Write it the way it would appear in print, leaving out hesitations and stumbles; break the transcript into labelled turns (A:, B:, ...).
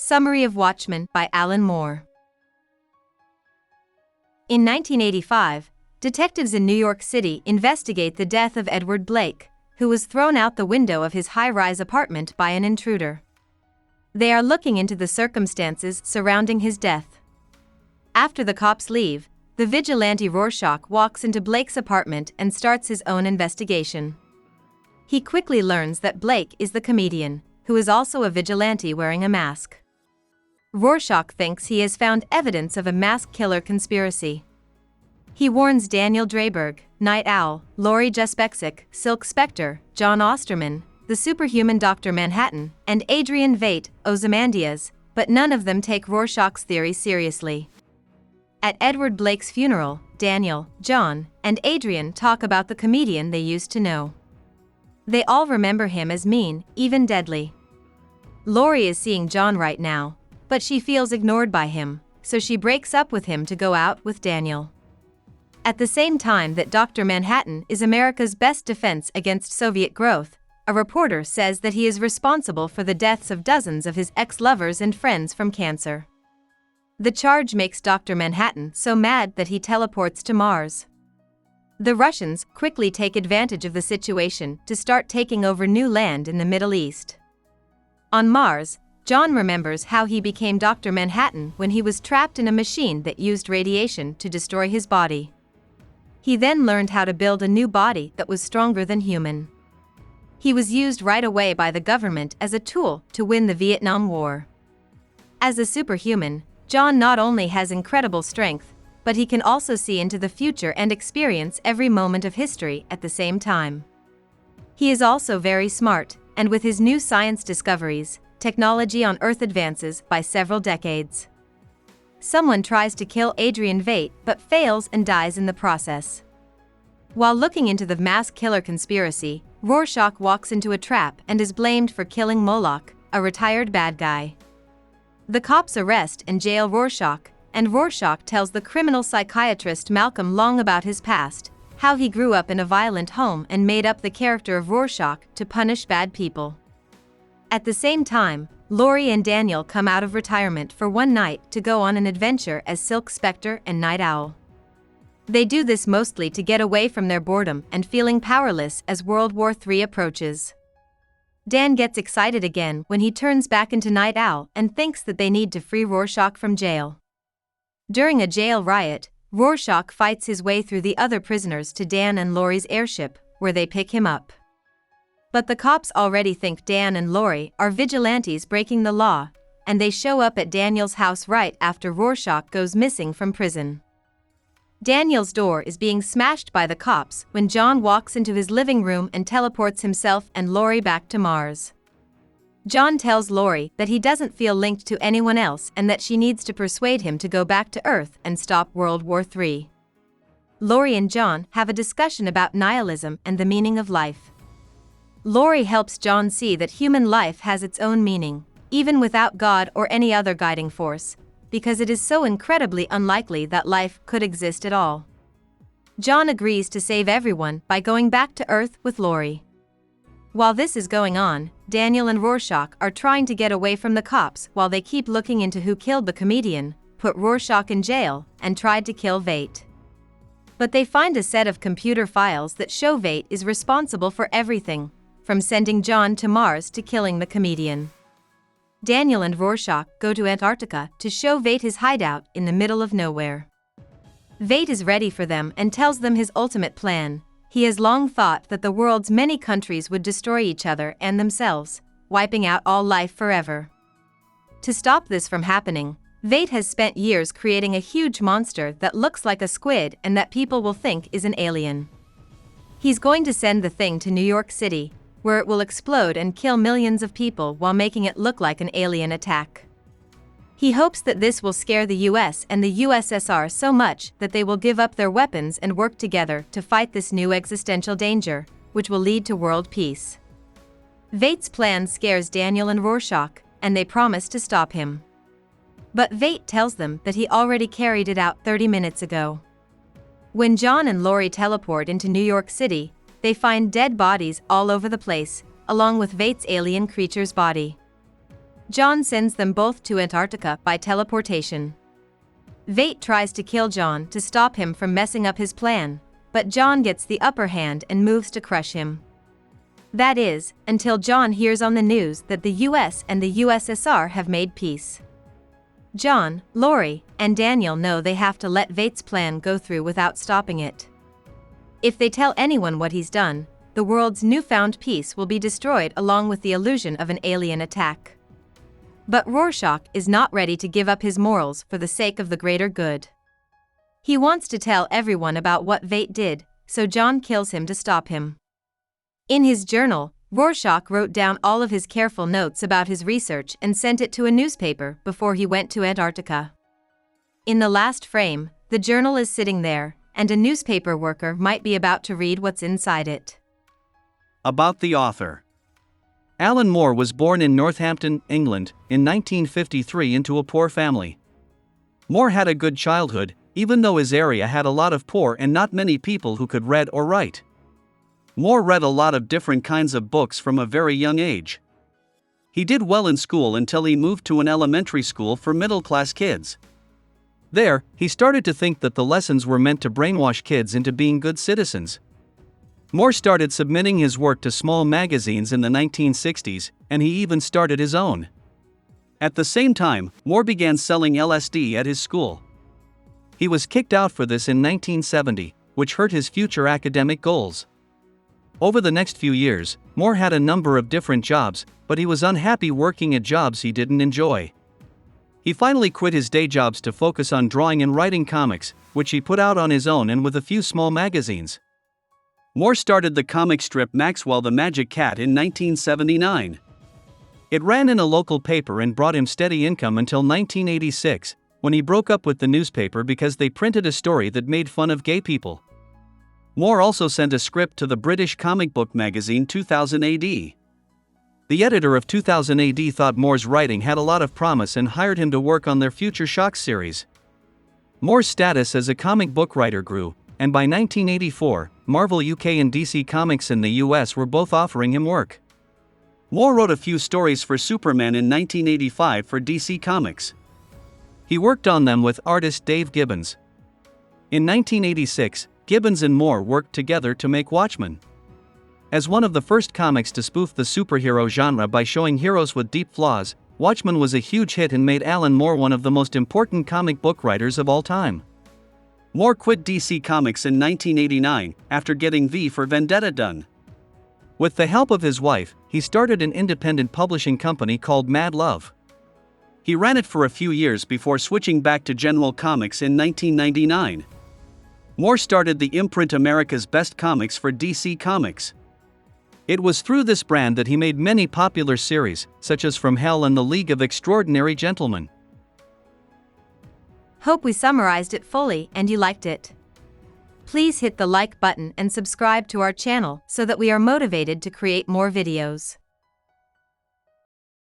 A: Summary of Watchmen by Alan Moore. In 1985, detectives in New York City investigate the death of Edward Blake, who was thrown out the window of his high-rise apartment by an intruder. They are looking into the circumstances surrounding his death. After the cops leave, the vigilante Rorschach walks into Blake's apartment and starts his own investigation. He quickly learns that Blake is the comedian, who is also a vigilante wearing a mask. Rorschach thinks he has found evidence of a mask killer conspiracy. He warns Daniel Dreyberg, Night Owl, Laurie Juspexik, Silk Spectre, John Osterman, the superhuman Dr. Manhattan, and Adrian Veidt, Ozymandias, but none of them take Rorschach's theory seriously. At Edward Blake's funeral, Daniel, John, and Adrian talk about the comedian they used to know. They all remember him as mean, even deadly. Laurie is seeing John right now, but she feels ignored by him, so she breaks up with him to go out with Daniel. At the same time that Dr. Manhattan is America's best defense against Soviet growth, a reporter says that he is responsible for the deaths of dozens of his ex-lovers and friends from cancer. The charge makes Dr. Manhattan so mad that he teleports to Mars. The Russians quickly take advantage of the situation to start taking over new land in the Middle East. On Mars, John remembers how he became Dr. Manhattan when he was trapped in a machine that used radiation to destroy his body. He then learned how to build a new body that was stronger than human. He was used right away by the government as a tool to win the Vietnam War. As a superhuman, John not only has incredible strength, but he can also see into the future and experience every moment of history at the same time. He is also very smart, and with his new science discoveries, technology on Earth advances by several decades. Someone tries to kill Adrian Veidt but fails and dies in the process. While looking into the mask killer conspiracy, Rorschach walks into a trap and is blamed for killing Moloch, a retired bad guy. The cops arrest and jail Rorschach, and Rorschach tells the criminal psychiatrist Malcolm Long about his past, how he grew up in a violent home and made up the character of Rorschach to punish bad people. At the same time, Laurie and Daniel come out of retirement for one night to go on an adventure as Silk Spectre and Night Owl. They do this mostly to get away from their boredom and feeling powerless as World War III approaches. Dan gets excited again when he turns back into Night Owl and thinks that they need to free Rorschach from jail. During a jail riot, Rorschach fights his way through the other prisoners to Dan and Laurie's airship, where they pick him up. But the cops already think Dan and Laurie are vigilantes breaking the law, and they show up at Daniel's house right after Rorschach goes missing from prison. Daniel's door is being smashed by the cops when John walks into his living room and teleports himself and Laurie back to Mars. John tells Laurie that he doesn't feel linked to anyone else and that she needs to persuade him to go back to Earth and stop World War III. Laurie and John have a discussion about nihilism and the meaning of life. Laurie helps John see that human life has its own meaning, even without God or any other guiding force, because it is so incredibly unlikely that life could exist at all. John agrees to save everyone by going back to Earth with Laurie. While this is going on, Daniel and Rorschach are trying to get away from the cops while they keep looking into who killed the comedian, put Rorschach in jail, and tried to kill Veidt. But they find a set of computer files that show Veidt is responsible for everything, from sending John to Mars to killing the comedian. Daniel and Rorschach go to Antarctica to show Veidt his hideout in the middle of nowhere. Veidt is ready for them and tells them his ultimate plan. He has long thought that the world's many countries would destroy each other and themselves, wiping out all life forever. To stop this from happening, Veidt has spent years creating a huge monster that looks like a squid and that people will think is an alien. He's going to send the thing to New York City, where it will explode and kill millions of people while making it look like an alien attack. He hopes that this will scare the US and the USSR so much that they will give up their weapons and work together to fight this new existential danger, which will lead to world peace. Veidt's plan scares Daniel and Rorschach, and they promise to stop him. But Veidt tells them that he already carried it out 30 minutes ago. When John and Laurie teleport into New York City, they find dead bodies all over the place, along with Veidt's alien creature's body. John sends them both to Antarctica by teleportation. Vate tries to kill John to stop him from messing up his plan, but John gets the upper hand and moves to crush him. That is, until John hears on the news that the US and the USSR have made peace. John, Laurie, and Daniel know they have to let Vate's plan go through without stopping it. If they tell anyone what he's done, the world's newfound peace will be destroyed along with the illusion of an alien attack. But Rorschach is not ready to give up his morals for the sake of the greater good. He wants to tell everyone about what Vate did, so John kills him to stop him. In his journal, Rorschach wrote down all of his careful notes about his research and sent it to a newspaper before he went to Antarctica. In the last frame, the journal is sitting there, and a newspaper worker might be about to read what's inside it.
B: About the author. Alan Moore was born in Northampton, England, in 1953 into a poor family. Moore had a good childhood, even though his area had a lot of poor and not many people who could read or write. Moore read a lot of different kinds of books from a very young age. He did well in school until he moved to an elementary school for middle-class kids. There, he started to think that the lessons were meant to brainwash kids into being good citizens. Moore started submitting his work to small magazines in the 1960s, and he even started his own. At the same time, Moore began selling LSD at his school. He was kicked out for this in 1970, which hurt his future academic goals. Over the next few years, Moore had a number of different jobs, but he was unhappy working at jobs he didn't enjoy. He finally quit his day jobs to focus on drawing and writing comics, which he put out on his own and with a few small magazines. Moore started the comic strip Maxwell the Magic Cat in 1979. It ran in a local paper and brought him steady income until 1986, when he broke up with the newspaper because they printed a story that made fun of gay people. Moore also sent a script to the British comic book magazine 2000 AD. The editor of 2000 AD thought Moore's writing had a lot of promise and hired him to work on their Future Shock series. Moore's status as a comic book writer grew, and by 1984, Marvel UK and DC Comics in the US were both offering him work. Moore wrote a few stories for Superman in 1985 for DC Comics. He worked on them with artist Dave Gibbons. In 1986, Gibbons and Moore worked together to make Watchmen. As one of the first comics to spoof the superhero genre by showing heroes with deep flaws, Watchmen was a huge hit and made Alan Moore one of the most important comic book writers of all time. Moore quit DC Comics in 1989 after getting V for Vendetta done. With the help of his wife, he started an independent publishing company called Mad Love. He ran it for a few years before switching back to General Comics in 1999. Moore started the imprint America's Best Comics for DC Comics. It was through this brand that he made many popular series, such as From Hell and the League of Extraordinary Gentlemen.
A: Hope we summarized it fully and you liked it. Please hit the like button and subscribe to our channel so that we are motivated to create more videos.